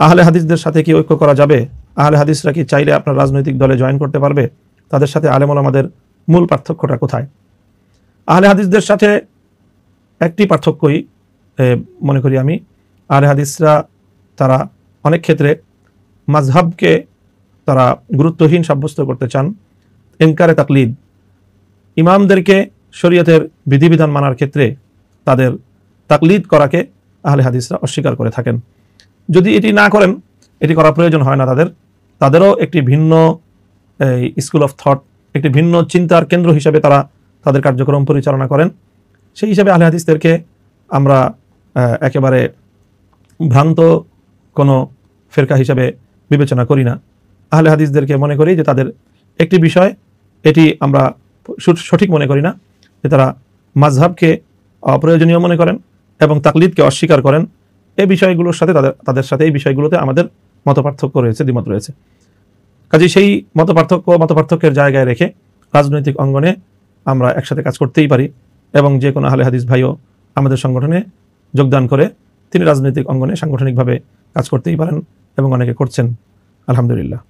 আহলে হাদিসদের সাথে কি ঐক্য করা যাবে? আহলে হাদিসরা কি চাইলে আপনার রাজনৈতিক দলে জয়েন করতে পারবে? তাদের সাথে আলেম ওলামাদের মূল পার্থক্যটা কোথায়? আহলে হাদিসদের সাথে একটি পার্থক্যই মনে করি আমি, আহলে হাদিসরা তারা অনেক ক্ষেত্রে মাযহাবকে তারা গুরুত্বহীন সাব্যস্ত করতে চান। ইনকারে তাকলিদ, ইমামদেরকে শরীয়তের বিধিবিধান মানার ক্ষেত্রে তাদের তাকলিদ করাকে আহলে হাদিসরা অস্বীকার করে থাকেন। যদি এটি না করেন, এটি করার প্রয়োজন হয় না তাদেরও একটি ভিন্ন স্কুল অফ থট, একটি ভিন্ন চিন্তার কেন্দ্র হিসেবে তারা তাদের কার্যক্রম পরিচালনা করেন। সেই হিসাবে আহলে হাদিসদেরকে আমরা একেবারে ভ্রান্ত কোনো ফেরকা হিসাবে বিবেচনা করি না। আহলে হাদিসদেরকে মনে করি যে তাদের একটি বিষয়, এটি আমরা সঠিক মনে করি না, যে তারা মাযহাবকে অপ্রয়োজনীয় মনে করেন এবং তাকলিদকে অস্বীকার করেন। এই বিষয়গুলোর সাথে তাদের সাথে এই বিষয়গুলোতে আমাদের মতপার্থক্য রয়েছে, দ্বিমত রয়েছে। কাজে সেই মতপার্থক্যের জায়গায় রেখে রাজনৈতিক অঙ্গনে আমরা একসাথে কাজ করতেই পারি, এবং যে কোনো আহলে হাদিস ভাইও আমাদের সংগঠনে যোগদান করে তিনি রাজনৈতিক অঙ্গনে সাংগঠনিকভাবে কাজ করতেই পারেন এবং অনেকে করছেন, আলহামদুলিল্লাহ।